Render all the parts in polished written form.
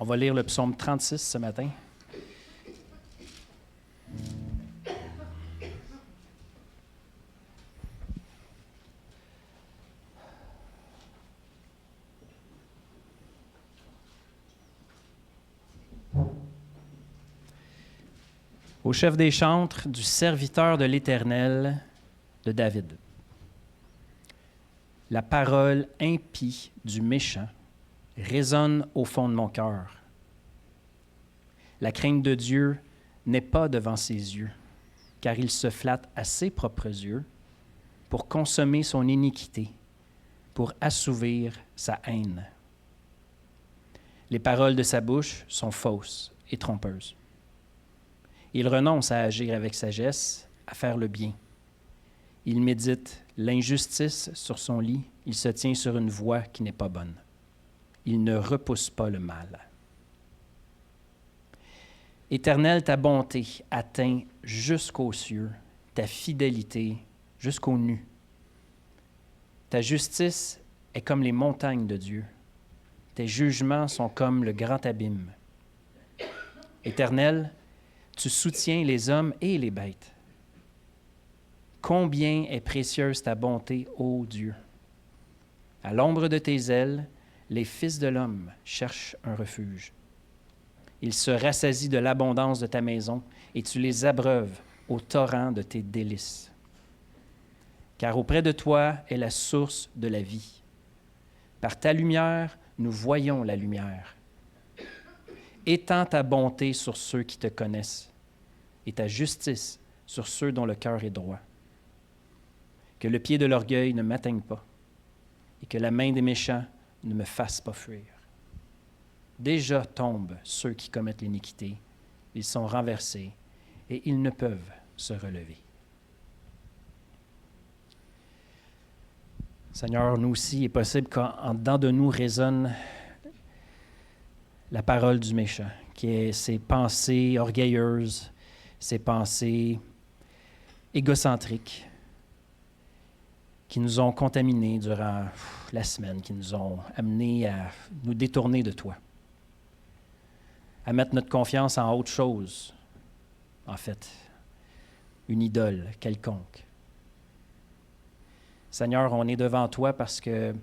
On va lire le psaume 36 ce matin. Au chef des chantres du serviteur de l'Éternel, de David. La parole impie du méchant résonne au fond de mon cœur. La crainte de Dieu n'est pas devant ses yeux, car il se flatte à ses propres yeux pour consommer son iniquité, pour assouvir sa haine. Les paroles de sa bouche sont fausses et trompeuses. Il renonce à agir avec sagesse, à faire le bien. Il médite l'injustice sur son lit, il se tient sur une voie qui n'est pas bonne. Il ne repousse pas le mal. Éternel, ta bonté atteint jusqu'aux cieux, ta fidélité jusqu'aux nues. Ta justice est comme les montagnes de Dieu. Tes jugements sont comme le grand abîme. Éternel, tu soutiens les hommes et les bêtes. Combien est précieuse ta bonté, ô Dieu! À l'ombre de tes ailes, les fils de l'homme cherchent un refuge. Ils se rassasient de l'abondance de ta maison et tu les abreuves au torrent de tes délices. Car auprès de toi est la source de la vie. Par ta lumière, nous voyons la lumière. Étends ta bonté sur ceux qui te connaissent et ta justice sur ceux dont le cœur est droit. Que le pied de l'orgueil ne m'atteigne pas et que la main des méchants ne me fasse pas fuir. Déjà tombent ceux qui commettent l'iniquité, ils sont renversés et ils ne peuvent se relever. Seigneur, nous aussi, il est possible qu'en dedans de nous résonne la parole du méchant, qui est ses pensées orgueilleuses, ses pensées égocentriques, qui nous ont contaminés durant la semaine, qui nous ont amenés à nous détourner de toi, à mettre notre confiance en autre chose, en fait, une idole quelconque. Seigneur, on est devant toi parce que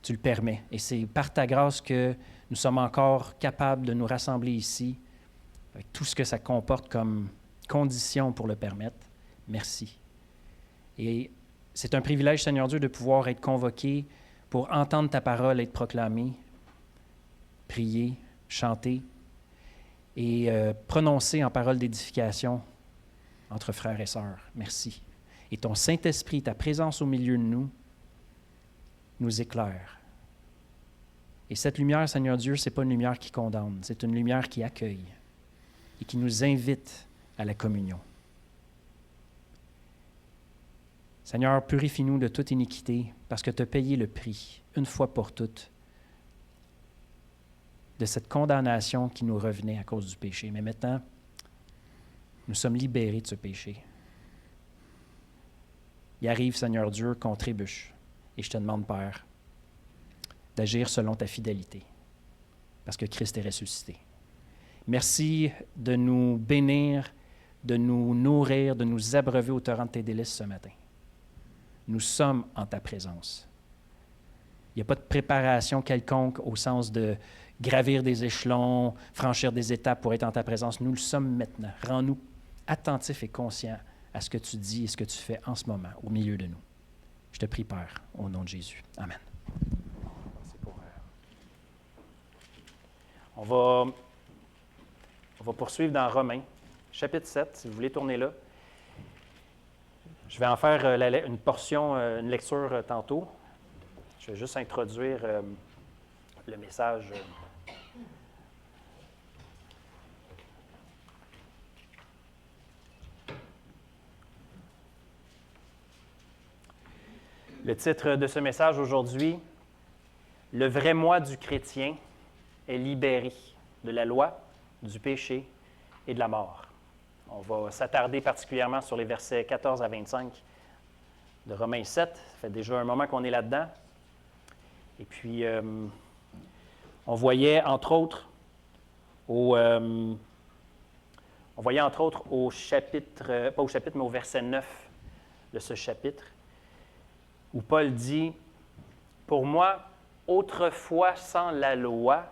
tu le permets, et c'est par ta grâce que nous sommes encore capables de nous rassembler ici, avec tout ce que ça comporte comme condition pour le permettre. Merci. Et c'est un privilège, Seigneur Dieu, de pouvoir être convoqué pour entendre ta parole être proclamée, prier, chanter et prononcer en parole d'édification entre frères et sœurs. Merci. Et ton Saint-Esprit, ta présence au milieu de nous, nous éclaire. Et cette lumière, Seigneur Dieu, ce n'est pas une lumière qui condamne, c'est une lumière qui accueille et qui nous invite à la communion. Seigneur, purifie-nous de toute iniquité parce que tu as payé le prix, une fois pour toutes, de cette condamnation qui nous revenait à cause du péché. Mais maintenant, nous sommes libérés de ce péché. Il arrive, Seigneur Dieu, qu'on trébuche. Et je te demande, Père, d'agir selon ta fidélité, parce que Christ est ressuscité. Merci de nous bénir, de nous nourrir, de nous abreuver au torrent de tes délices ce matin. Nous sommes en ta présence. Il n'y a pas de préparation quelconque au sens de gravir des échelons, franchir des étapes pour être en ta présence. Nous le sommes maintenant. Rends-nous attentifs et conscients à ce que tu dis et ce que tu fais en ce moment, au milieu de nous. Je te prie, Père, au nom de Jésus. Amen. On va poursuivre dans Romains, chapitre 7, si vous voulez tourner là. Je vais en faire une portion, une lecture tantôt. Je vais juste introduire le message. Le titre de ce message aujourd'hui, « Le vrai moi du chrétien est libéré de la loi, du péché et de la mort ». On va s'attarder particulièrement sur les versets 14 à 25 de Romains 7. Ça fait déjà un moment qu'on est là-dedans. Et puis, on voyait, entre autres, On voyait entre autres au chapitre, pas au chapitre, mais au verset 9 de ce chapitre, où Paul dit « Pour moi, autrefois sans la loi,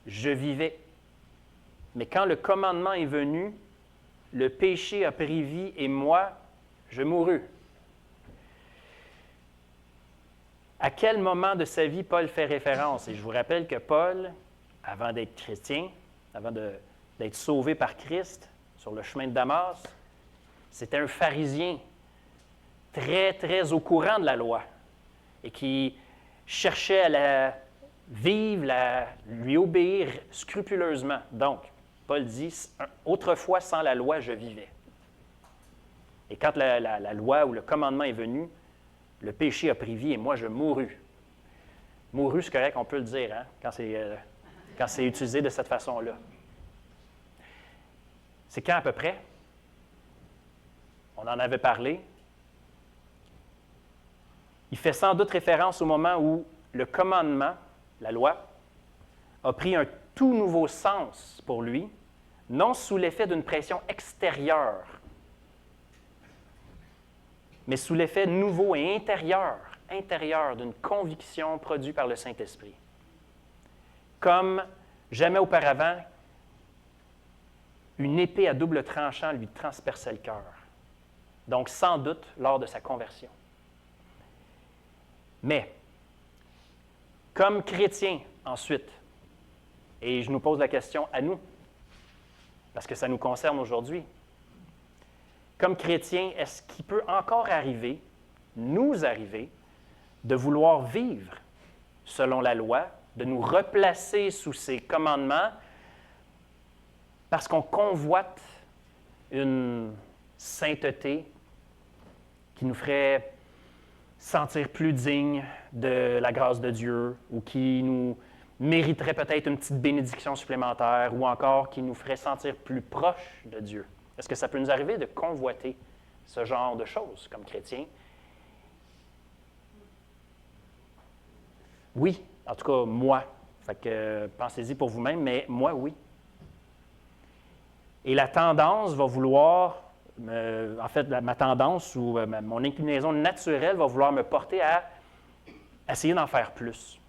je vivais. Mais quand le commandement est venu, le péché a pris vie et moi, je mourus. » À quel moment de sa vie Paul fait référence? Et je vous rappelle que Paul, avant d'être chrétien, avant d'être sauvé par Christ sur le chemin de Damas, c'était un pharisien très, très au courant de la loi et qui cherchait à la vivre, lui obéir scrupuleusement. Donc, Paul dit, autrefois sans la loi, je vivais. Et quand la loi ou le commandement est venu, le péché a pris vie et moi, je mourus. Mourus, c'est correct, on peut le dire, hein, quand c'est utilisé de cette façon-là. C'est quand à peu près? On en avait parlé. Il fait sans doute référence au moment où le commandement, la loi, a pris un tout nouveau sens pour lui, non sous l'effet d'une pression extérieure, mais sous l'effet nouveau et intérieur d'une conviction produite par le Saint-Esprit. Comme jamais auparavant, une épée à double tranchant lui transperçait le cœur. Donc, sans doute, lors de sa conversion. Mais, comme chrétien, ensuite, et je nous pose la question à nous, parce que ça nous concerne aujourd'hui, comme chrétien, est-ce qu'il peut encore nous arriver, de vouloir vivre selon la loi, de nous replacer sous ses commandements, parce qu'on convoite une sainteté qui nous ferait sentir plus dignes de la grâce de Dieu ou qui nous mériterait peut-être une petite bénédiction supplémentaire ou encore qui nous ferait sentir plus proches de Dieu. Est-ce que ça peut nous arriver de convoiter ce genre de choses comme chrétiens? Oui, en tout cas, moi. Fait que pensez-y pour vous-même, mais moi, oui. Et la tendance va vouloir, ma tendance ou mon inclinaison naturelle va vouloir me porter à essayer d'en faire plus.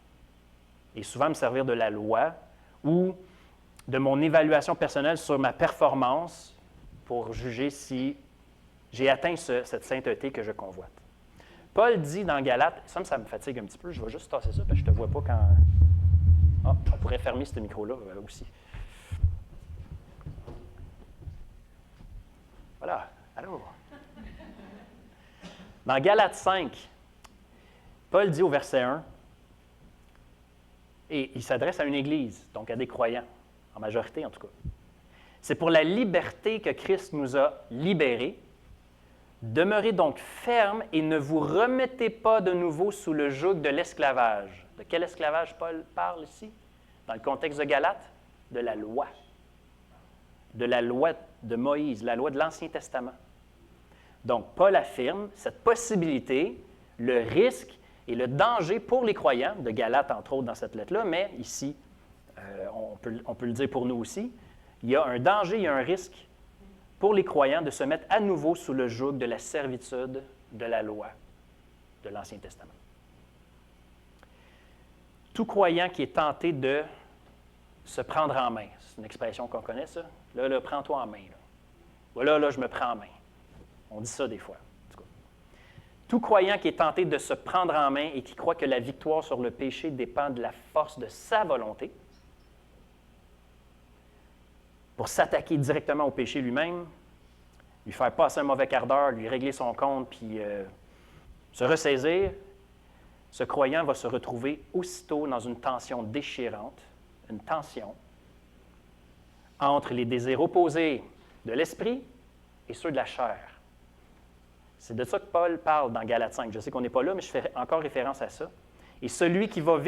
Et souvent me servir de la loi ou de mon évaluation personnelle sur ma performance pour juger si j'ai atteint cette sainteté que je convoite. Paul dit dans Galates, ça me fatigue un petit peu, je vais juste tasser ça parce que je ne te vois pas quand... Ah, on pourrait fermer ce micro-là aussi. Voilà, allô? Dans Galates 5, Paul dit au verset 1, et il s'adresse à une église, donc à des croyants, en majorité en tout cas. C'est pour la liberté que Christ nous a libérés. Demeurez donc fermes et ne vous remettez pas de nouveau sous le joug de l'esclavage. De quel esclavage Paul parle ici? Dans le contexte de Galates, de la loi. De la loi de Moïse, la loi de l'Ancien Testament. Donc, Paul affirme cette possibilité, le risque et le danger pour les croyants, de Galates entre autres dans cette lettre-là, mais ici, on peut le dire pour nous aussi, il y a un danger, il y a un risque pour les croyants de se mettre à nouveau sous le joug de la servitude de la loi de l'Ancien Testament. Tout croyant qui est tenté de se prendre en main, c'est une expression qu'on connaît, ça. Là, prends-toi en main. Là, je me prends en main. On dit ça des fois. En tout cas. Tout croyant qui est tenté de se prendre en main et qui croit que la victoire sur le péché dépend de la force de sa volonté, pour s'attaquer directement au péché lui-même, lui faire passer un mauvais quart d'heure, lui régler son compte, puis se ressaisir, ce croyant va se retrouver aussitôt dans une tension déchirante, une tension entre les désirs opposés de l'esprit et ceux de la chair. C'est de ça que Paul parle dans Galates 5. Je sais qu'on n'est pas là, mais je fais encore référence à ça. Et celui qui va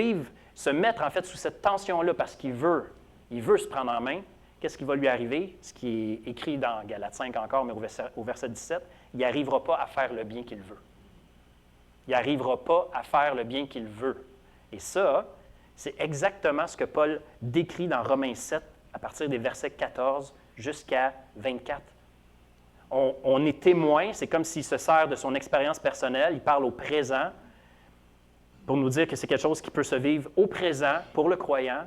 se mettre en fait sous cette tension-là parce qu'il veut se prendre en main, qu'est-ce qui va lui arriver? Ce qui est écrit dans Galates 5 encore, mais au verset 17, il n'arrivera pas à faire le bien qu'il veut. Il n'arrivera pas à faire le bien qu'il veut. Et ça, c'est exactement ce que Paul décrit dans Romains 7, à partir des versets 14 jusqu'à 24. On est témoin, c'est comme s'il se sert de son expérience personnelle, il parle au présent pour nous dire que c'est quelque chose qui peut se vivre au présent pour le croyant,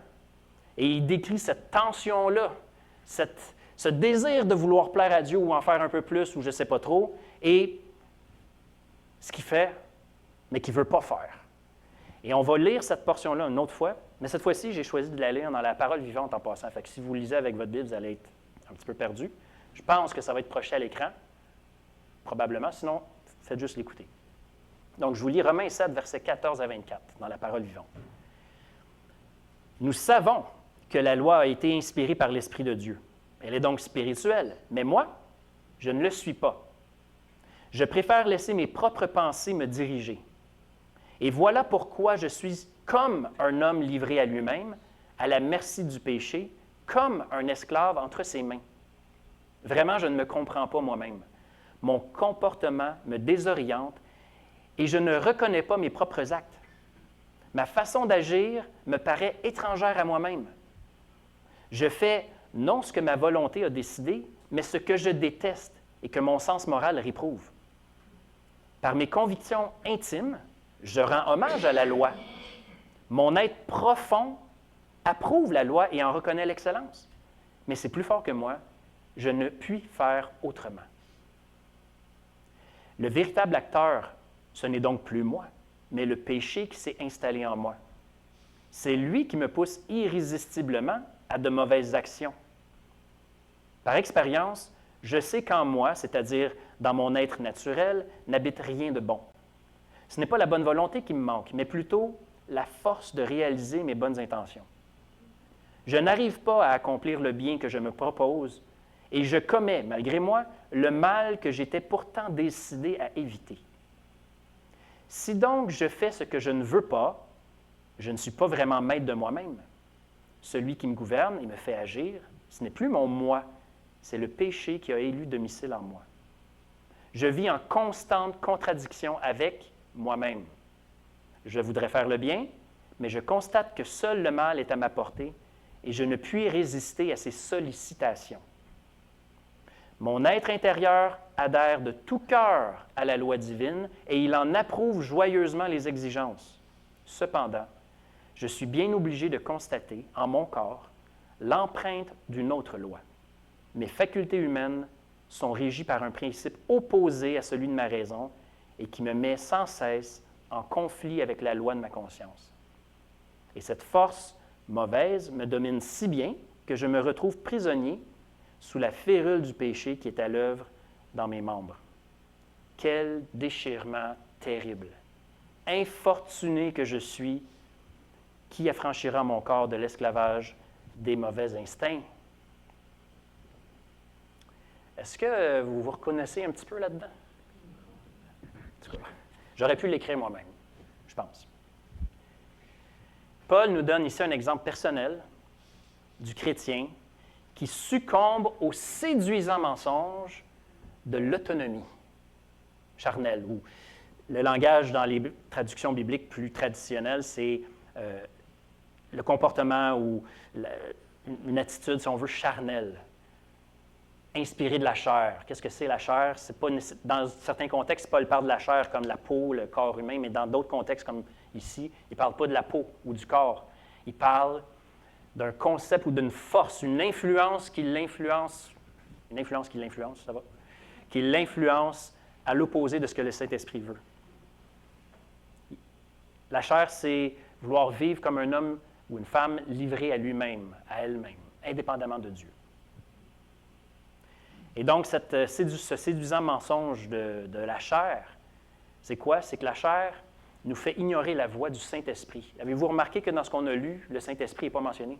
et il décrit cette tension-là, ce désir de vouloir plaire à Dieu ou en faire un peu plus ou je ne sais pas trop, et ce qu'il fait, mais qu'il ne veut pas faire. Et on va lire cette portion-là une autre fois, mais cette fois-ci, j'ai choisi de la lire dans la parole vivante en passant. Fait que si vous lisez avec votre Bible, vous allez être un petit peu perdu. Je pense que ça va être projeté à l'écran, probablement, sinon, faites juste l'écouter. Donc, je vous lis Romains 7, versets 14 à 24, dans la parole vivante. Nous savons que la loi a été inspirée par l'Esprit de Dieu. Elle est donc spirituelle, mais moi, je ne le suis pas. Je préfère laisser mes propres pensées me diriger. Et voilà pourquoi je suis comme un homme livré à lui-même, à la merci du péché, comme un esclave entre ses mains. Vraiment, je ne me comprends pas moi-même. Mon comportement me désoriente et je ne reconnais pas mes propres actes. Ma façon d'agir me paraît étrangère à moi-même. Je fais non ce que ma volonté a décidé, mais ce que je déteste et que mon sens moral réprouve. Par mes convictions intimes, je rends hommage à la loi. Mon être profond approuve la loi et en reconnaît l'excellence. Mais c'est plus fort que moi. Je ne puis faire autrement. Le véritable acteur, ce n'est donc plus moi, mais le péché qui s'est installé en moi. C'est lui qui me pousse irrésistiblement à de mauvaises actions. Par expérience, je sais qu'en moi, c'est-à-dire dans mon être naturel, n'habite rien de bon. Ce n'est pas la bonne volonté qui me manque, mais plutôt la force de réaliser mes bonnes intentions. Je n'arrive pas à accomplir le bien que je me propose et je commets, malgré moi, le mal que j'étais pourtant décidé à éviter. Si donc je fais ce que je ne veux pas, je ne suis pas vraiment maître de moi-même. Celui qui me gouverne et me fait agir, ce n'est plus mon moi, c'est le péché qui a élu domicile en moi. Je vis en constante contradiction avec moi-même. Je voudrais faire le bien, mais je constate que seul le mal est à ma portée et je ne puis résister à ses sollicitations. Mon être intérieur adhère de tout cœur à la loi divine et il en approuve joyeusement les exigences. Cependant, je suis bien obligé de constater en mon corps l'empreinte d'une autre loi. Mes facultés humaines sont régies par un principe opposé à celui de ma raison et qui me met sans cesse en conflit avec la loi de ma conscience. Et cette force mauvaise me domine si bien que je me retrouve prisonnier sous la férule du péché qui est à l'œuvre dans mes membres. Quel déchirement terrible! Infortuné que je suis, qui affranchira mon corps de l'esclavage des mauvais instincts? Est-ce que vous vous reconnaissez un petit peu là-dedans? En tout cas, j'aurais pu l'écrire moi-même, je pense. Paul nous donne ici un exemple personnel du chrétien qui succombe au séduisant mensonge de l'autonomie charnelle, ou le langage dans les traductions bibliques plus traditionnelles, c'est le comportement ou une attitude, si on veut, charnelle, inspirée de la chair. Qu'est-ce que c'est la chair? C'est pas, dans certains contextes, Paul parle de la chair comme la peau, le corps humain, mais dans d'autres contextes, comme ici, il ne parle pas de la peau ou du corps. Il parle d'un concept ou d'une force, une influence qui l'influence, ça va? Qui l'influence à l'opposé de ce que le Saint-Esprit veut. La chair, c'est vouloir vivre comme un homme ou une femme livrée à lui-même, à elle-même, indépendamment de Dieu. Et donc, ce séduisant mensonge de la chair, c'est quoi? C'est que la chair nous fait ignorer la voix du Saint-Esprit. Avez-vous remarqué que dans ce qu'on a lu, le Saint-Esprit n'est pas mentionné?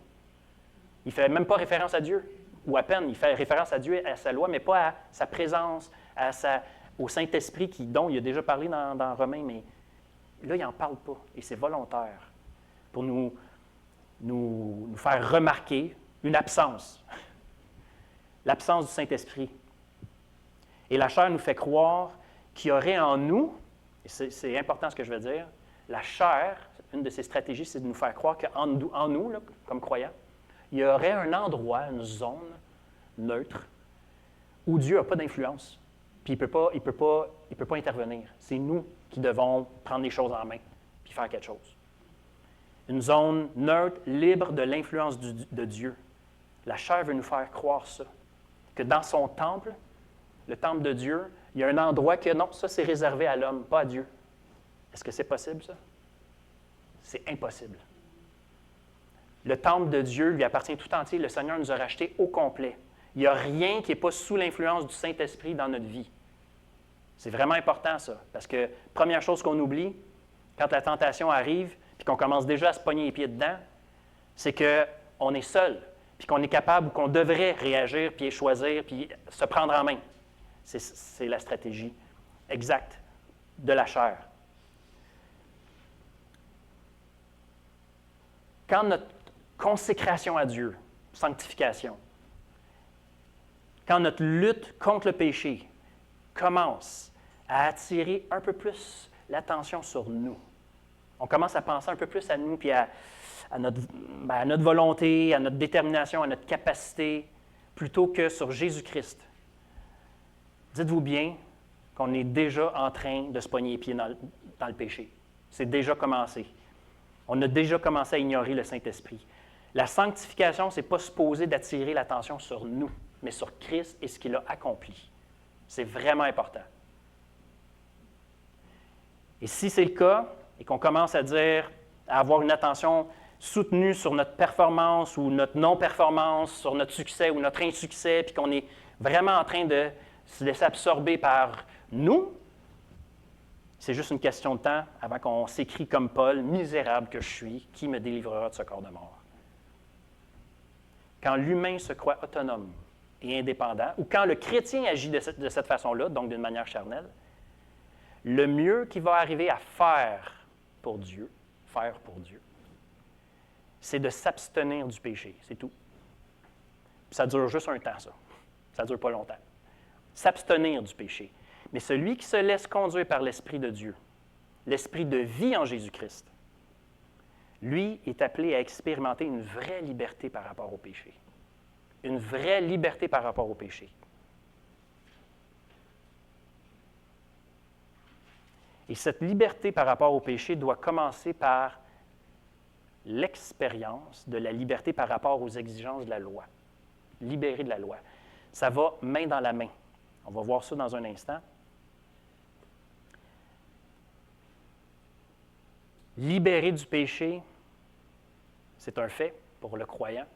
Il ne fait même pas référence à Dieu, ou à peine. Il fait référence à Dieu et à sa loi, mais pas à sa présence, au Saint-Esprit dont il a déjà parlé dans Romains, mais là, il n'en parle pas, et c'est volontaire, pour nous faire remarquer une absence, l'absence du Saint-Esprit. Et la chair nous fait croire qu'il y aurait en nous, et c'est important ce que je veux dire, la chair, une de ses stratégies, c'est de nous faire croire qu'en nous, là, comme croyants, il y aurait un endroit, une zone neutre, où Dieu n'a pas d'influence, puis il ne peut pas intervenir. C'est nous qui devons prendre les choses en main, puis faire quelque chose. Une zone neutre, libre de l'influence de Dieu. La chair veut nous faire croire ça, que dans son temple, le temple de Dieu, il y a un endroit que non, ça c'est réservé à l'homme, pas à Dieu. Est-ce que c'est possible, ça? C'est impossible. Le temple de Dieu lui appartient tout entier. Le Seigneur nous a rachetés au complet. Il n'y a rien qui n'est pas sous l'influence du Saint-Esprit dans notre vie. C'est vraiment important, ça. Parce que, première chose qu'on oublie, quand la tentation arrive, puis qu'on commence déjà à se pogner les pieds dedans, c'est qu'on est seul, puis qu'on est capable ou qu'on devrait réagir, puis choisir, puis se prendre en main. C'est la stratégie exacte de la chair. Quand notre consécration à Dieu, sanctification, quand notre lutte contre le péché commence à attirer un peu plus l'attention sur nous, on commence à penser un peu plus à nous, puis à notre volonté, à notre détermination, à notre capacité, plutôt que sur Jésus-Christ. Dites-vous bien qu'on est déjà en train de se pogner les pieds dans le péché. C'est déjà commencé. On a déjà commencé à ignorer le Saint-Esprit. La sanctification, ce n'est pas supposé d'attirer l'attention sur nous, mais sur Christ et ce qu'il a accompli. C'est vraiment important. Et si c'est le cas, et qu'on commence à avoir une attention soutenue sur notre performance ou notre non-performance, sur notre succès ou notre insuccès, puis qu'on est vraiment en train de se laisser absorber par nous, c'est juste une question de temps avant qu'on s'écrie comme Paul, « Misérable que je suis, qui me délivrera de ce corps de mort? » Quand l'humain se croit autonome et indépendant, ou quand le chrétien agit de cette façon-là, donc d'une manière charnelle, le mieux qu'il va arriver à faire pour Dieu, c'est de s'abstenir du péché, c'est tout. Puis ça dure juste un temps, ça. Ça ne dure pas longtemps. S'abstenir du péché. Mais celui qui se laisse conduire par l'Esprit de Dieu, l'Esprit de vie en Jésus-Christ, lui est appelé à expérimenter une vraie liberté par rapport au péché. Une vraie liberté par rapport au péché. Et cette liberté par rapport au péché doit commencer par l'expérience de la liberté par rapport aux exigences de la loi. Libéré de la loi. Ça va main dans la main. On va voir ça dans un instant. Libéré du péché, c'est un fait pour le croyant.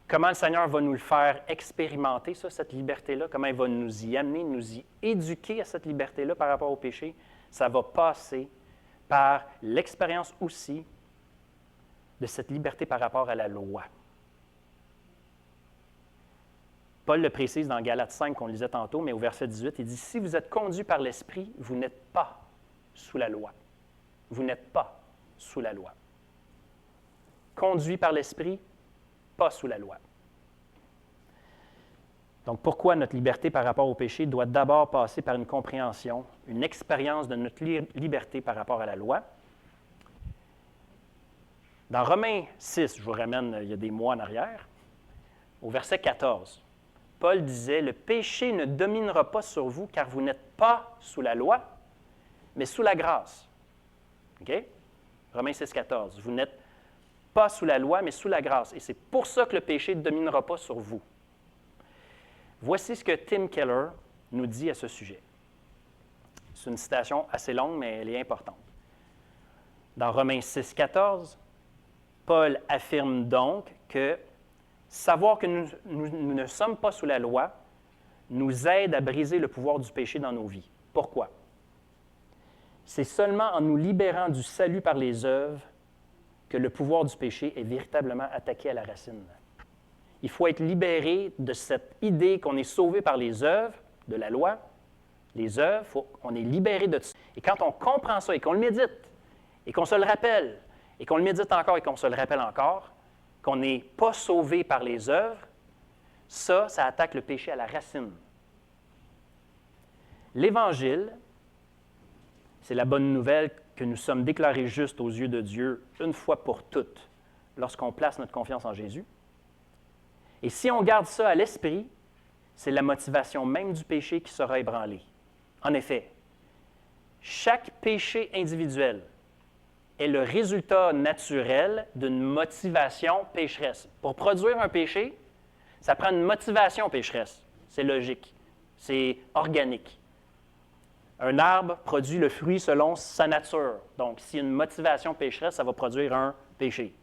Comment le Seigneur va nous le faire expérimenter, ça, cette liberté-là? Comment il va nous y amener, nous y éduquer à cette liberté-là par rapport au péché? Ça va passer par l'expérience aussi de cette liberté par rapport à la loi. Paul le précise dans Galates 5, qu'on lisait tantôt, mais au verset 18, il dit « Si vous êtes conduits par l'Esprit, vous n'êtes pas sous la loi. » Vous n'êtes pas sous la loi. Conduit par l'Esprit, pas sous la loi. Donc, pourquoi notre liberté par rapport au péché doit d'abord passer par une compréhension, une expérience de notre liberté par rapport à la loi? Dans Romains 6, je vous ramène il y a des mois en arrière, au verset 14, Paul disait « Le péché ne dominera pas sur vous, car vous n'êtes pas sous la loi, mais sous la grâce. » OK? Romains 6, 14. Vous n'êtes pas sous la loi, mais sous la grâce. Et c'est pour ça que le péché ne dominera pas sur vous. Voici ce que Tim Keller nous dit à ce sujet. C'est une citation assez longue, mais elle est importante. Dans Romains 6, 14, Paul affirme donc que savoir que nous ne sommes pas sous la loi nous aide à briser le pouvoir du péché dans nos vies. Pourquoi? C'est seulement en nous libérant du salut par les œuvres que le pouvoir du péché est véritablement attaqué à la racine. Il faut être libéré de cette idée qu'on est sauvé par les œuvres de la loi. Les œuvres, on est libéré de ça. Et quand on comprend ça et qu'on le médite, et qu'on se le rappelle, et qu'on le médite encore et qu'on se le rappelle encore, qu'on n'est pas sauvé par les œuvres, ça attaque le péché à la racine. L'Évangile, c'est la bonne nouvelle que nous sommes déclarés justes aux yeux de Dieu une fois pour toutes lorsqu'on place notre confiance en Jésus. Et si on garde ça à l'esprit, c'est la motivation même du péché qui sera ébranlée. En effet, chaque péché individuel est le résultat naturel d'une motivation pécheresse. Pour produire un péché, ça prend une motivation pécheresse. C'est logique, c'est organique. Un arbre produit le fruit selon sa nature. Donc, s'il y a une motivation pécheresse, ça va produire un péché.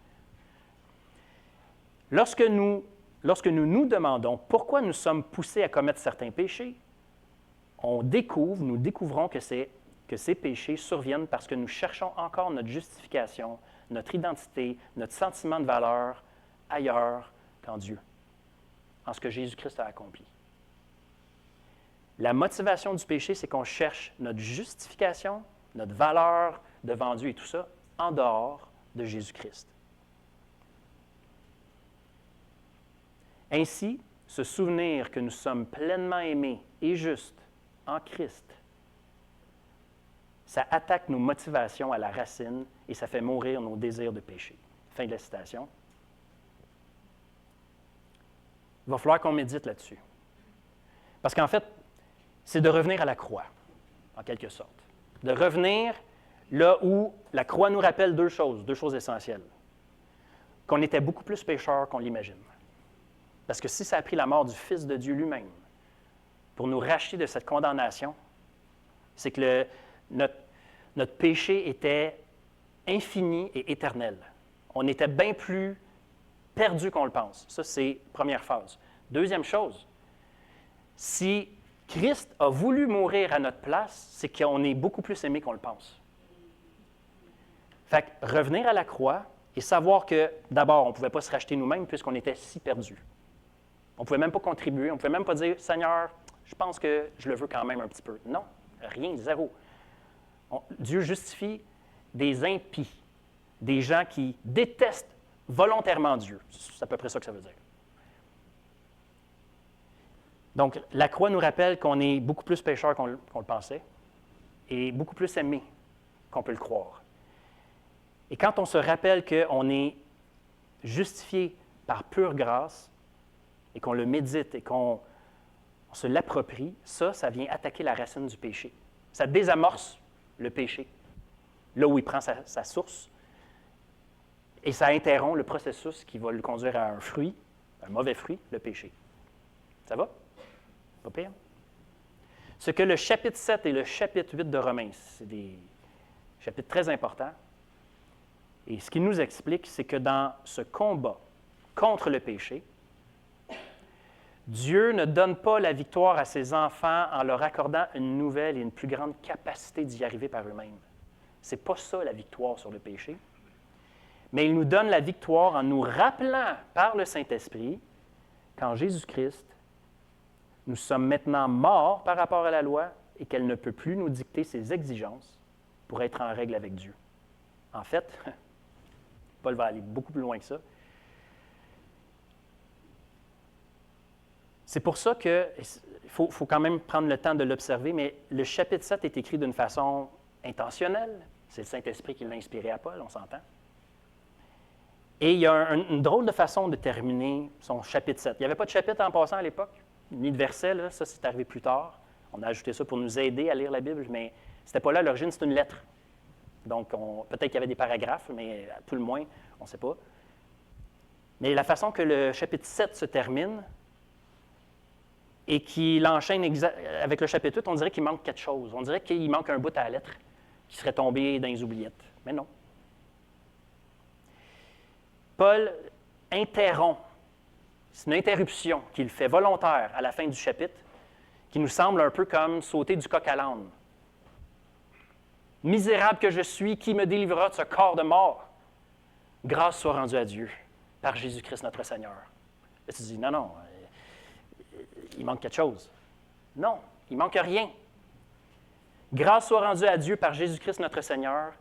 Lorsque nous nous demandons pourquoi nous sommes poussés à commettre certains péchés, nous découvrons que ces péchés surviennent parce que nous cherchons encore notre justification, notre identité, notre sentiment de valeur ailleurs qu'en Dieu, en ce que Jésus-Christ a accompli. La motivation du péché, c'est qu'on cherche notre justification, notre valeur devant Dieu et tout ça en dehors de Jésus-Christ. Ainsi, se souvenir que nous sommes pleinement aimés et justes en Christ, ça attaque nos motivations à la racine et ça fait mourir nos désirs de péché. Fin de la citation. Il va falloir qu'on médite là-dessus. Parce qu'en fait, c'est de revenir à la croix, en quelque sorte. De revenir là où la croix nous rappelle deux choses essentielles. Qu'on était beaucoup plus pécheurs qu'on l'imagine. Parce que si ça a pris la mort du Fils de Dieu lui-même pour nous racheter de cette condamnation, c'est que notre péché était infini et éternel. On était bien plus perdu qu'on le pense. Ça, c'est la première phase. Deuxième chose, si Christ a voulu mourir à notre place, c'est qu'on est beaucoup plus aimé qu'on le pense. Fait que revenir à la croix et savoir que, d'abord, on ne pouvait pas se racheter nous-mêmes puisqu'on était si perdus. On ne pouvait même pas contribuer, on ne pouvait même pas dire « Seigneur, je pense que je le veux quand même un petit peu. » Non, rien, zéro. Dieu justifie des impies, des gens qui détestent volontairement Dieu. C'est à peu près ça que ça veut dire. Donc, la croix nous rappelle qu'on est beaucoup plus pécheur qu'on le pensait et beaucoup plus aimé qu'on peut le croire. Et quand on se rappelle qu'on est justifié par pure grâce et qu'on le médite et qu'on se l'approprie, ça vient attaquer la racine du péché. Ça désamorce le péché, là où il prend sa source, et ça interrompt le processus qui va le conduire à un fruit, un mauvais fruit, le péché. Ça va? Pas pire? Ce que le chapitre 7 et le chapitre 8 de Romains, c'est des chapitres très importants, et ce qu'ils nous expliquent, c'est que dans ce combat contre le péché, Dieu ne donne pas la victoire à ses enfants en leur accordant une nouvelle et une plus grande capacité d'y arriver par eux-mêmes. Ce n'est pas ça la victoire sur le péché. Mais il nous donne la victoire en nous rappelant par le Saint-Esprit qu'en Jésus-Christ, nous sommes maintenant morts par rapport à la loi et qu'elle ne peut plus nous dicter ses exigences pour être en règle avec Dieu. En fait, Paul va aller beaucoup plus loin que ça. C'est pour ça qu'il faut quand même prendre le temps de l'observer, mais le chapitre 7 est écrit d'une façon intentionnelle. C'est le Saint-Esprit qui l'a inspiré à Paul, on s'entend. Et il y a une drôle de façon de terminer son chapitre 7. Il n'y avait pas de chapitre en passant à l'époque, ni de verset, là, ça c'est arrivé plus tard. On a ajouté ça pour nous aider à lire la Bible, mais ce n'était pas là à l'origine, c'est une lettre. Donc peut-être qu'il y avait des paragraphes, mais à tout le moins, on ne sait pas. Mais la façon que le chapitre 7 se termine, et qu'il enchaîne avec le chapitre 8, on dirait qu'il manque quelque chose. On dirait qu'il manque un bout à la lettre qui serait tombé dans les oubliettes. Mais non. Paul interrompt. C'est une interruption qu'il fait volontaire à la fin du chapitre, qui nous semble un peu comme sauter du coq à l'âne. Misérable que je suis, qui me délivrera de ce corps de mort? Grâce soit rendue à Dieu, par Jésus-Christ notre Seigneur. Là, tu dis, non, il manque quelque chose. Non, il ne manque rien. Grâce soit rendue à Dieu par Jésus-Christ notre Seigneur.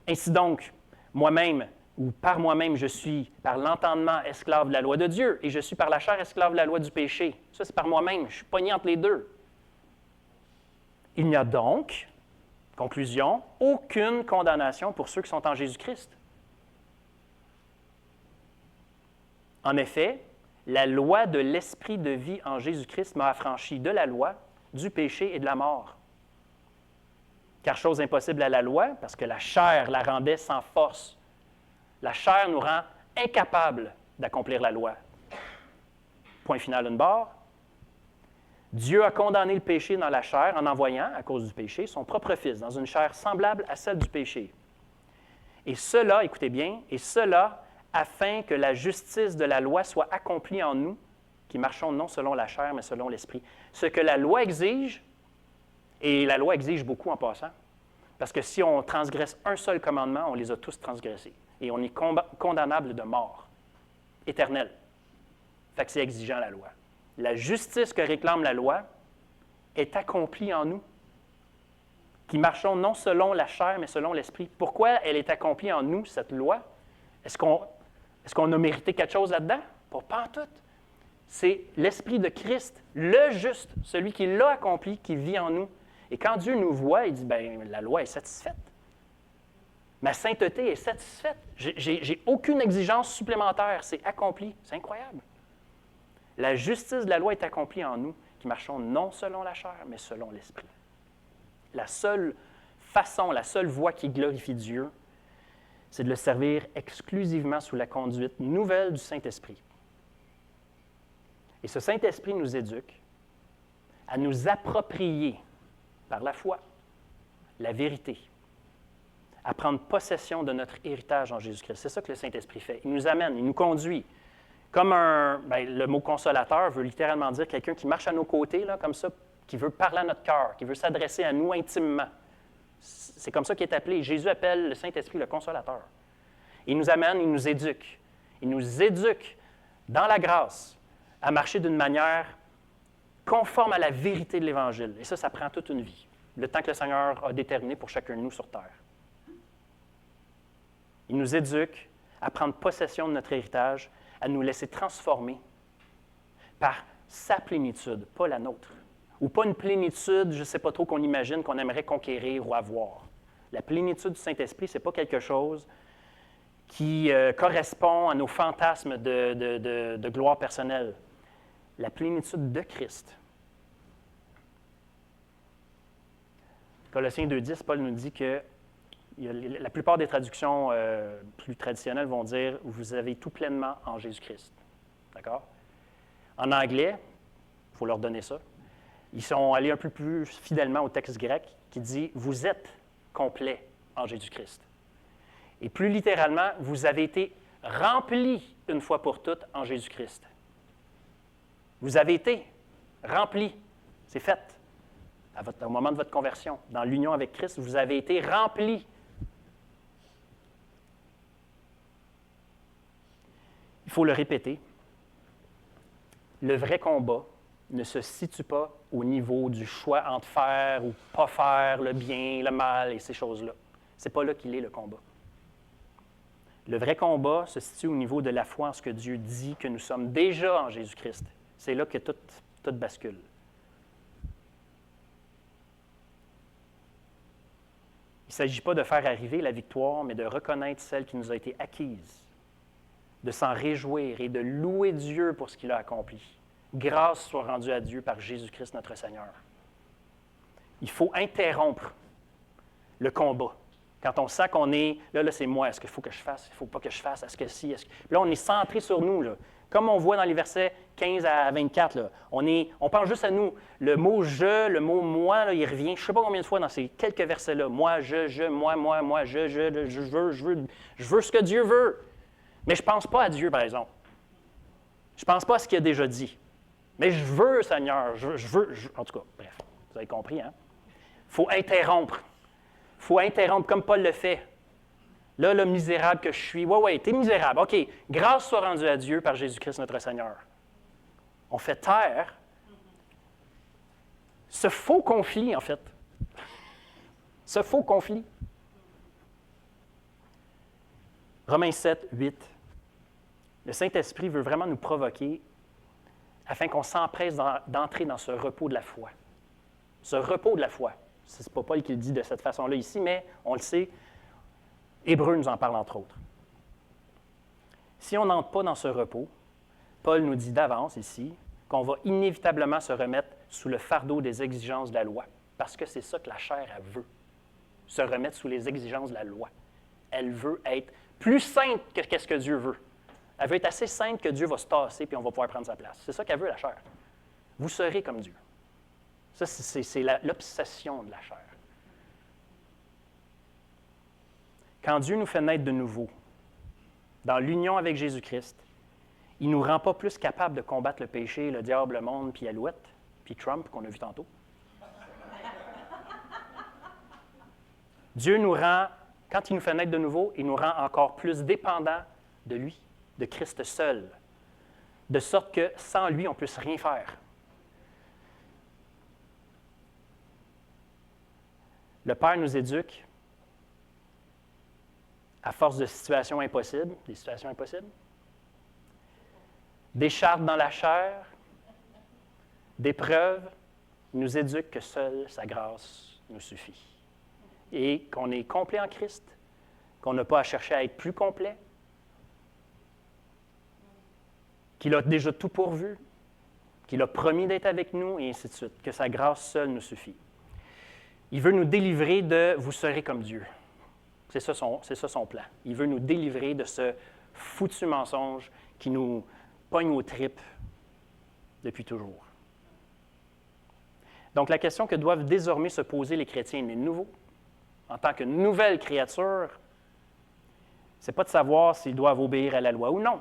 Ainsi donc, moi-même, ou par moi-même, je suis par l'entendement esclave de la loi de Dieu, et je suis par la chair esclave de la loi du péché. Ça, c'est par moi-même. Je suis pogné entre les deux. Il n'y a donc, conclusion, aucune condamnation pour ceux qui sont en Jésus-Christ. En effet, La loi de l'esprit de vie en Jésus-Christ m'a affranchi de la loi, du péché et de la mort. Car chose impossible à la loi, parce que la chair la rendait sans force. La chair nous rend incapables d'accomplir la loi. Point final, une barre. Dieu a condamné le péché dans la chair en envoyant, à cause du péché, son propre Fils dans une chair semblable à celle du péché. Et cela, écoutez bien, et cela afin que la justice de la loi soit accomplie en nous, qui marchons non selon la chair, mais selon l'esprit. Ce que la loi exige, et la loi exige beaucoup en passant, parce que si on transgresse un seul commandement, on les a tous transgressés. Et on est condamnable de mort éternelle. Fait que c'est exigeant, la loi. La justice que réclame la loi est accomplie en nous, qui marchons non selon la chair, mais selon l'esprit. Pourquoi elle est accomplie en nous, cette loi? Est-ce qu'on a mérité quelque chose là-dedans? Pas en tout. C'est l'Esprit de Christ, le juste, celui qui l'a accompli, qui vit en nous. Et quand Dieu nous voit, il dit, bien, la loi est satisfaite. Ma sainteté est satisfaite. J'ai aucune exigence supplémentaire. C'est accompli. C'est incroyable. La justice de la loi est accomplie en nous, qui marchons non selon la chair, mais selon l'Esprit. La seule façon, la seule voie qui glorifie Dieu, c'est de le servir exclusivement sous la conduite nouvelle du Saint-Esprit. Et ce Saint-Esprit nous éduque à nous approprier, par la foi, la vérité, à prendre possession de notre héritage en Jésus-Christ. C'est ça que le Saint-Esprit fait. Il nous amène, il nous conduit. Comme le mot consolateur veut littéralement dire quelqu'un qui marche à nos côtés, là, comme ça, qui veut parler à notre cœur, qui veut s'adresser à nous intimement. C'est comme ça qu'il est appelé. Jésus appelle le Saint-Esprit le consolateur. Il nous amène, il nous éduque. Il nous éduque dans la grâce à marcher d'une manière conforme à la vérité de l'Évangile. Et ça prend toute une vie, le temps que le Seigneur a déterminé pour chacun de nous sur terre. Il nous éduque à prendre possession de notre héritage, à nous laisser transformer par sa plénitude, pas la nôtre. Ou pas une plénitude, je ne sais pas trop, qu'on imagine, qu'on aimerait conquérir ou avoir. La plénitude du Saint-Esprit, ce n'est pas quelque chose qui correspond à nos fantasmes de gloire personnelle. La plénitude de Christ. Colossiens 2,10, Paul nous dit que la plupart des traductions plus traditionnelles vont dire « Vous avez tout pleinement en Jésus-Christ ». D'accord? En anglais, il faut leur donner ça. Ils sont allés un peu plus fidèlement au texte grec qui dit « Vous êtes complet en Jésus-Christ ». Et plus littéralement, « Vous avez été remplis une fois pour toutes en Jésus-Christ ». Vous avez été remplis. C'est fait. Au moment de votre conversion, dans l'union avec Christ, vous avez été remplis. Il faut le répéter. Le vrai combat ne se situe pas au niveau du choix entre faire ou pas faire, le bien, le mal et ces choses-là. Ce n'est pas là qu'il est, le combat. Le vrai combat se situe au niveau de la foi en ce que Dieu dit que nous sommes déjà en Jésus-Christ. C'est là que tout bascule. Il ne s'agit pas de faire arriver la victoire, mais de reconnaître celle qui nous a été acquise, de s'en réjouir et de louer Dieu pour ce qu'il a accompli. Grâce soit rendue à Dieu par Jésus-Christ notre Seigneur. Il faut interrompre le combat. Quand on sent qu'on est, là c'est moi, est-ce qu'il faut que je fasse, il ne faut pas que je fasse, est-ce que si, est-ce que... Là, on est centré sur nous, là. Comme on voit dans les versets 15 à 24, là, on pense juste à nous. Le mot « je », le mot « moi », là, il revient, je ne sais pas combien de fois dans ces quelques versets-là. Moi, je, moi, je veux ce que Dieu veut. Mais je ne pense pas à Dieu, par exemple. Je ne pense pas à ce qu'il a déjà dit. Mais je veux, Seigneur, je veux. En tout cas, bref, vous avez compris, hein? Il faut interrompre. Il faut interrompre, comme Paul le fait. Là, le misérable que je suis. Oui, t'es misérable. OK, grâce soit rendue à Dieu par Jésus-Christ notre Seigneur. On fait taire ce faux conflit, en fait. Ce faux conflit. Romains 7, 8. Le Saint-Esprit veut vraiment nous provoquer afin qu'on s'empresse d'entrer dans ce repos de la foi. Ce repos de la foi. Ce n'est pas Paul qui le dit de cette façon-là ici, mais on le sait, Hébreux nous en parle entre autres. Si on n'entre pas dans ce repos, Paul nous dit d'avance ici qu'on va inévitablement se remettre sous le fardeau des exigences de la loi, parce que c'est ça que la chair, elle veut, se remettre sous les exigences de la loi. Elle veut être plus sainte que qu'est-ce que Dieu veut. Elle veut être assez sainte que Dieu va se tasser puis on va pouvoir prendre sa place. C'est ça qu'elle veut, la chair. Vous serez comme Dieu. Ça, c'est l'obsession de la chair. Quand Dieu nous fait naître de nouveau, dans l'union avec Jésus-Christ, il ne nous rend pas plus capables de combattre le péché, le diable, le monde, puis Alouette, puis Trump, qu'on a vu tantôt. Dieu nous rend, quand il nous fait naître de nouveau, il nous rend encore plus dépendants de lui, de Christ seul, de sorte que sans lui, on ne puisse rien faire. Le Père nous éduque à force de situations impossibles, des situations impossibles, d'écharpes dans la chair, d'épreuves, il nous éduque que seule sa grâce nous suffit. Et qu'on est complet en Christ, qu'on n'a pas à chercher à être plus complet, qu'il a déjà tout pourvu, qu'il a promis d'être avec nous, et ainsi de suite, que sa grâce seule nous suffit. Il veut nous délivrer de « vous serez comme Dieu ». C'est ça son plan. Il veut nous délivrer de ce foutu mensonge qui nous pogne aux tripes depuis toujours. Donc, la question que doivent désormais se poser les chrétiens nés nouveaux, en tant que nouvelle créature, ce n'est pas de savoir s'ils doivent obéir à la loi ou non,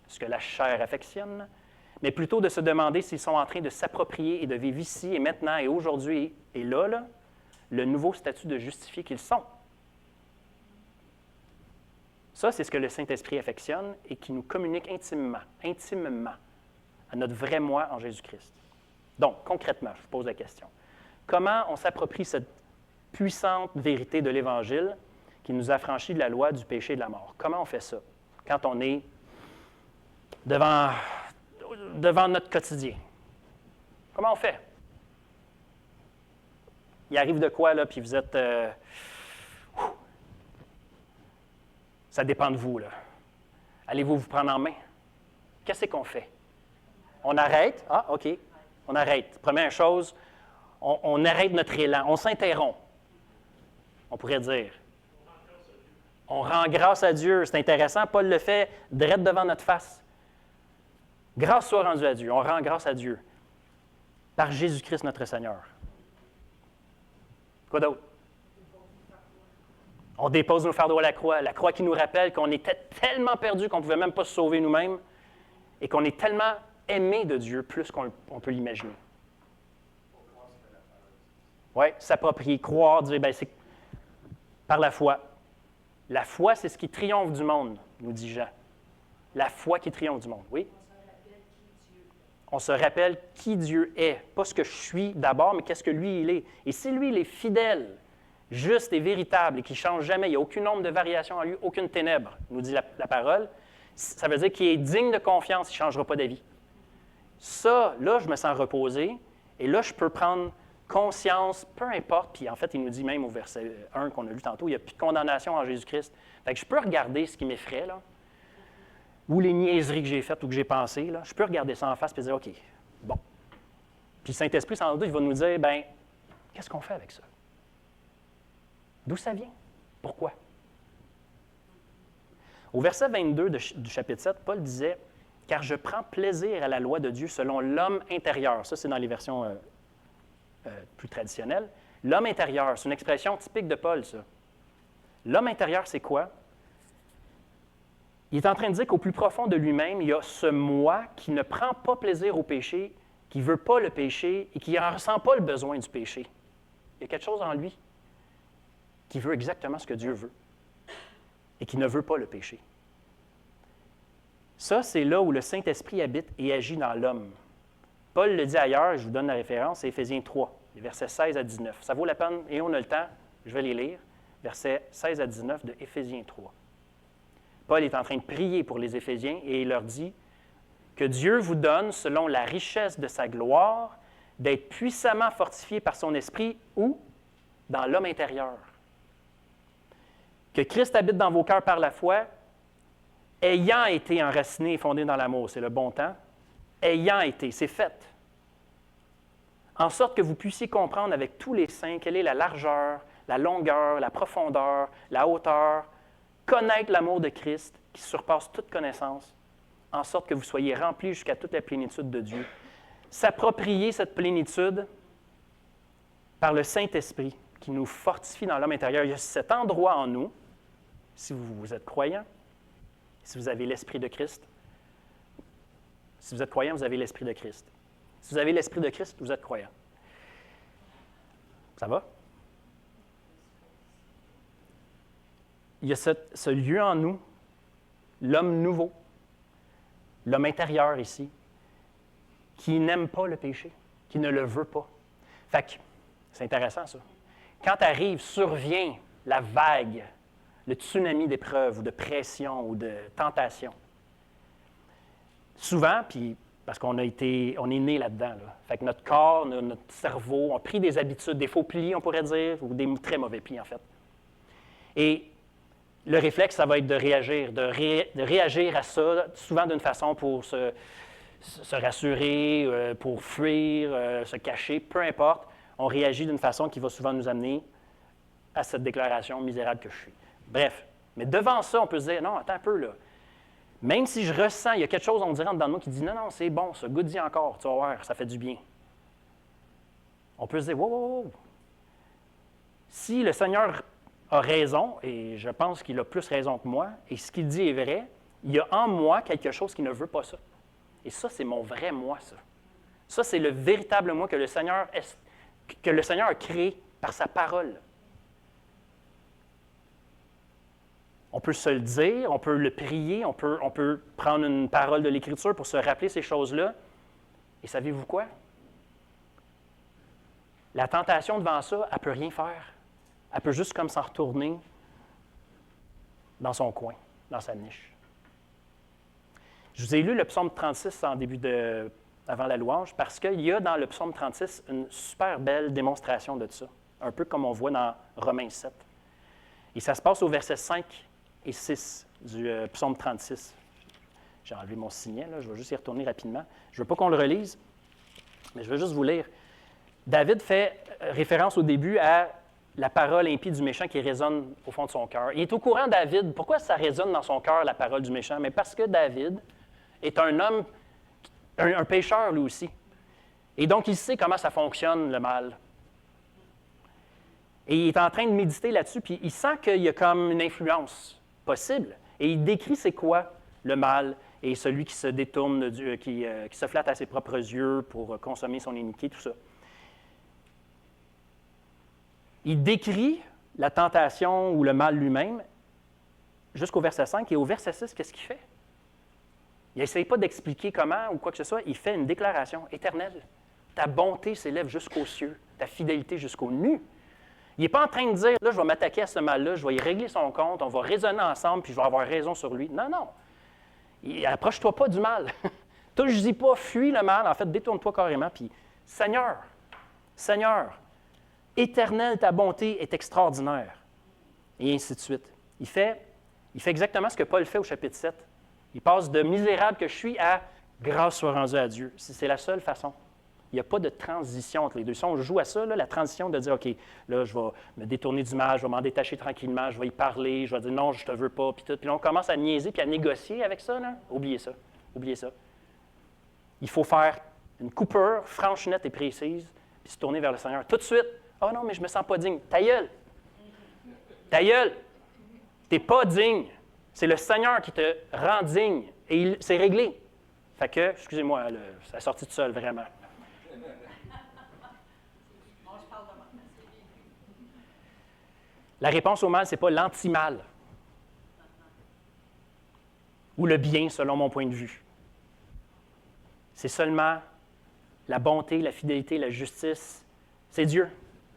ce que la chair affectionne, mais plutôt de se demander s'ils sont en train de s'approprier et de vivre ici et maintenant et aujourd'hui et là, le nouveau statut de justifié qu'ils sont. Ça, c'est ce que le Saint-Esprit affectionne et qui nous communique intimement à notre vrai moi en Jésus-Christ. Donc, concrètement, je vous pose la question. Comment on s'approprie cette puissante vérité de l'Évangile qui nous affranchit de la loi, du péché et de la mort? Comment on fait ça quand on est devant notre quotidien? Comment on fait? Il arrive de quoi, là, puis vous êtes... Ça dépend de vous, là. Allez-vous vous prendre en main? Qu'est-ce qu'on fait? On arrête? Ah, OK. On arrête. Première chose, on arrête notre élan. On s'interrompt. On pourrait dire. On rend grâce à Dieu. C'est intéressant. Paul le fait direct devant notre face. Grâce soit rendue à Dieu. On rend grâce à Dieu. Par Jésus-Christ, notre Seigneur. Quoi d'autre? On dépose nos fardeaux à la croix qui nous rappelle qu'on était tellement perdus qu'on ne pouvait même pas se sauver nous-mêmes et qu'on est tellement aimé de Dieu plus qu'on peut l'imaginer. Oui, s'approprier, croire, dire, bien, c'est par la foi. La foi, c'est ce qui triomphe du monde, nous dit Jean. La foi qui triomphe du monde, oui? On se rappelle qui Dieu est. Pas ce que je suis d'abord, mais qu'est-ce que lui, il est. Et si lui, il est fidèle, juste et véritable et qui ne change jamais, il n'y a aucun nombre de variations en lui, aucune ténèbre, nous dit la parole, ça veut dire qu'il est digne de confiance, il ne changera pas d'avis. Ça, là, je me sens reposé et là, je peux prendre conscience, peu importe, puis en fait, il nous dit même au verset 1 qu'on a lu tantôt, il n'y a plus de condamnation en Jésus-Christ. Fait que je peux regarder ce qui m'effraie, là, ou les niaiseries que j'ai faites ou que j'ai pensées, là, je peux regarder ça en face et dire, OK, bon. Puis le Saint-Esprit, sans doute, il va nous dire, bien, qu'est-ce qu'on fait avec ça? D'où ça vient? Pourquoi? Au verset 22 du chapitre 7, Paul disait « Car je prends plaisir à la loi de Dieu selon l'homme intérieur. » Ça, c'est dans les versions plus traditionnelles. L'homme intérieur, c'est une expression typique de Paul, ça. L'homme intérieur, c'est quoi? Il est en train de dire qu'au plus profond de lui-même, il y a ce moi qui ne prend pas plaisir au péché, qui ne veut pas le péché et qui ne ressent pas le besoin du péché. Il y a quelque chose en lui qui veut exactement ce que Dieu veut et qui ne veut pas le péché. Ça, c'est là où le Saint-Esprit habite et agit dans l'homme. Paul le dit ailleurs, je vous donne la référence, c'est Éphésiens 3, les versets 16 à 19. Ça vaut la peine, et on a le temps, je vais les lire, versets 16 à 19 de Éphésiens 3. Paul est en train de prier pour les Éphésiens et il leur dit que Dieu vous donne, selon la richesse de sa gloire, d'être puissamment fortifié par son esprit, où? Dans l'homme intérieur. Que Christ habite dans vos cœurs par la foi, ayant été enraciné et fondé dans l'amour, c'est le bon temps, ayant été, c'est fait, en sorte que vous puissiez comprendre avec tous les saints quelle est la largeur, la longueur, la profondeur, la hauteur, connaître l'amour de Christ qui surpasse toute connaissance, en sorte que vous soyez remplis jusqu'à toute la plénitude de Dieu. S'approprier cette plénitude par le Saint-Esprit qui nous fortifie dans l'homme intérieur. Il y a cet endroit en nous, si vous êtes croyant, si vous avez l'Esprit de Christ. Si vous êtes croyant, vous avez l'Esprit de Christ. Si vous avez l'Esprit de Christ, vous êtes croyant. Ça va? Il y a ce lieu en nous, l'homme nouveau, l'homme intérieur ici, qui n'aime pas le péché, qui ne le veut pas. Fait que, c'est intéressant ça. Quand arrive, survient la vague, le tsunami d'épreuves ou de pression ou de tentation, souvent, puis parce on est né là-dedans, là. Fait que notre corps, notre cerveau ont pris des habitudes, des faux plis, on pourrait dire, ou des très mauvais plis, en fait. Et le réflexe, ça va être de réagir, de réagir à ça, souvent d'une façon pour se rassurer, pour fuir, se cacher, peu importe. On réagit d'une façon qui va souvent nous amener à cette déclaration misérable que je suis. Bref, mais devant ça, on peut se dire, non, attends un peu, là. Même si je ressens, il y a quelque chose, on dirait en dedans de moi qui dit, non, non, c'est bon, ça, goûte-y encore, tu vas voir, ça fait du bien. On peut se dire, wow, wow, wow. Si le Seigneur a raison, et je pense qu'il a plus raison que moi, et ce qu'il dit est vrai, il y a en moi quelque chose qui ne veut pas ça. Et ça, c'est mon vrai moi, ça. Ça, c'est le véritable moi que le Seigneur a créé par sa parole. On peut se le dire, on peut le prier, on peut prendre une parole de l'Écriture pour se rappeler ces choses-là. Et savez-vous quoi? La tentation devant ça, elle ne peut rien faire. Elle peut juste comme s'en retourner dans son coin, dans sa niche. Je vous ai lu le psaume 36 avant la louange parce qu'il y a dans le psaume 36 une super belle démonstration de ça, un peu comme on voit dans Romains 7. Et ça se passe au verset 5 et 6 du psaume 36. J'ai enlevé mon signet, là, je vais juste y retourner rapidement. Je ne veux pas qu'on le relise, mais je veux juste vous lire. David fait référence au début à la parole impie du méchant qui résonne au fond de son cœur. Il est au courant, David. Pourquoi ça résonne dans son cœur, la parole du méchant? Mais parce que David est un homme, un pécheur lui aussi. Et donc, il sait comment ça fonctionne, le mal. Et il est en train de méditer là-dessus, puis il sent qu'il y a comme une influence possible. Et il décrit c'est quoi le mal et celui qui se détourne de Dieu, qui se flatte à ses propres yeux pour consommer son iniquité, tout ça. Il décrit la tentation ou le mal lui-même jusqu'au verset 5. Et au verset 6, qu'est-ce qu'il fait? Il n'essaye pas d'expliquer comment ou quoi que ce soit. Il fait une déclaration éternelle. Ta bonté s'élève jusqu'aux cieux, ta fidélité jusqu'aux nues. Il n'est pas en train de dire, là, je vais m'attaquer à ce mal-là, je vais y régler son compte, on va raisonner ensemble, puis je vais avoir raison sur lui. Non, non. Approche-toi pas du mal. Touche-y pas, fuis le mal. En fait, détourne-toi carrément, puis Seigneur, éternel, ta bonté est extraordinaire. Et ainsi de suite. Il fait exactement ce que Paul fait au chapitre 7. Il passe de misérable que je suis à grâce soit rendue à Dieu. C'est la seule façon. Il n'y a pas de transition entre les deux. Si on joue à ça, là, la transition de dire, OK, là, je vais me détourner du mal, je vais m'en détacher tranquillement, je vais y parler, je vais dire non, je ne te veux pas, puis tout. Puis là, on commence à niaiser puis à négocier avec ça. Là. Oubliez ça. Oubliez ça. Il faut faire une coupure franche, nette et précise, puis se tourner vers le Seigneur. Tout de suite, « Oh non, mais je ne me sens pas digne. » Ta gueule! Ta gueule! Tu n'es pas digne. C'est le Seigneur qui te rend digne. Et c'est réglé. Fait que, excusez-moi, ça a sorti tout seul, vraiment. La réponse au mal, ce n'est pas l'anti-mal. Ou le bien, selon mon point de vue. C'est seulement la bonté, la fidélité, la justice. C'est Dieu.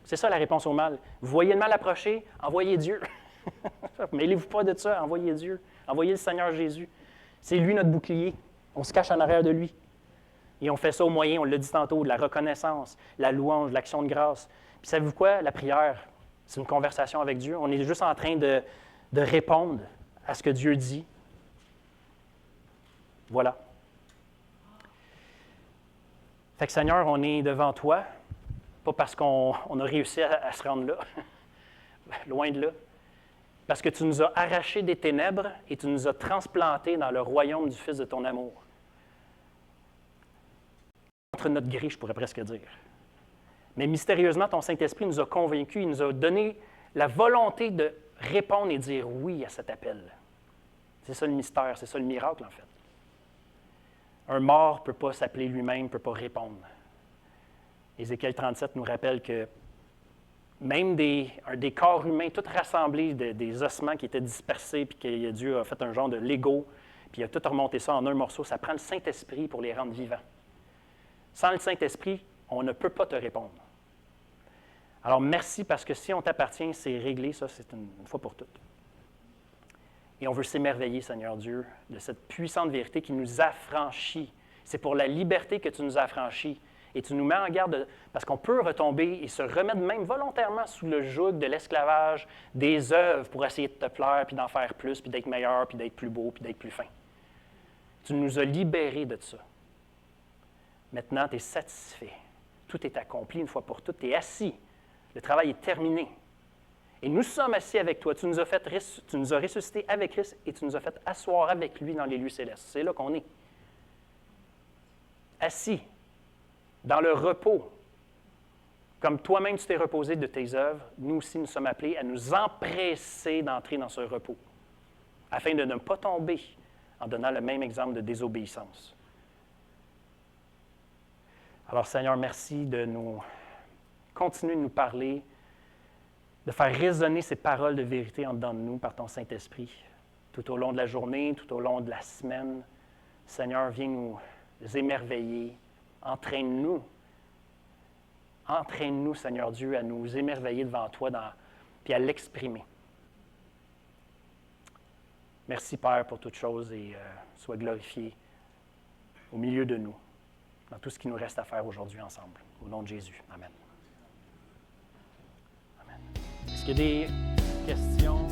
C'est ça la réponse au mal. Vous voyez le mal approcher, envoyez Dieu. Mêlez-vous pas de ça, envoyez Dieu. Envoyez le Seigneur Jésus. C'est lui notre bouclier. On se cache en arrière de lui. Et on fait ça au moyen, on l'a dit tantôt, de la reconnaissance, la louange, l'action de grâce. Puis savez-vous quoi? La prière, c'est une conversation avec Dieu. On est juste en train de répondre à ce que Dieu dit. Voilà. Fait que Seigneur, on est devant toi, pas parce qu'on a réussi à se rendre là, loin de là, parce que tu nous as arrachés des ténèbres et tu nous as transplantés dans le royaume du Fils de ton amour. Contre notre gré, je pourrais presque dire. Mais mystérieusement, ton Saint-Esprit nous a convaincus, il nous a donné la volonté de répondre et dire oui à cet appel. C'est ça le mystère, c'est ça le miracle en fait. Un mort ne peut pas s'appeler lui-même, ne peut pas répondre. Ézéchiel 37 nous rappelle que même des corps humains, tout rassemblés, des ossements qui étaient dispersés, puis que Dieu a fait un genre de Lego, puis il a tout remonté ça en un morceau, ça prend le Saint-Esprit pour les rendre vivants. Sans le Saint-Esprit, on ne peut pas te répondre. Alors merci parce que si on t'appartient, c'est réglé, ça c'est une fois pour toutes. Et on veut s'émerveiller, Seigneur Dieu, de cette puissante vérité qui nous affranchit. C'est pour la liberté que tu nous as affranchis. Et tu nous mets en garde, parce qu'on peut retomber et se remettre même volontairement sous le joug de l'esclavage, des œuvres pour essayer de te plaire, puis d'en faire plus, puis d'être meilleur, puis d'être plus beau, puis d'être plus fin. Tu nous as libérés de ça. Maintenant, tu es satisfait. Tout est accompli une fois pour toutes. Tu es assis. Le travail est terminé. Et nous sommes assis avec toi. Tu nous as ressuscités avec Christ et tu nous as fait asseoir avec lui dans les lieux célestes. C'est là qu'on est. Assis, dans le repos. Comme toi-même tu t'es reposé de tes œuvres, nous aussi nous sommes appelés à nous empresser d'entrer dans ce repos, afin de ne pas tomber en donnant le même exemple de désobéissance. Alors Seigneur, merci de nous continuer de nous parler, de faire résonner ces paroles de vérité en dedans de nous par ton Saint-Esprit, tout au long de la journée, tout au long de la semaine. Seigneur, viens nous émerveiller, entraîne-nous. Entraîne-nous, Seigneur Dieu, à nous émerveiller devant toi puis à l'exprimer. Merci, Père, pour toutes choses et sois glorifié au milieu de nous, dans tout ce qui nous reste à faire aujourd'hui ensemble. Au nom de Jésus. Amen. Amen. Est-ce qu'il y a des questions?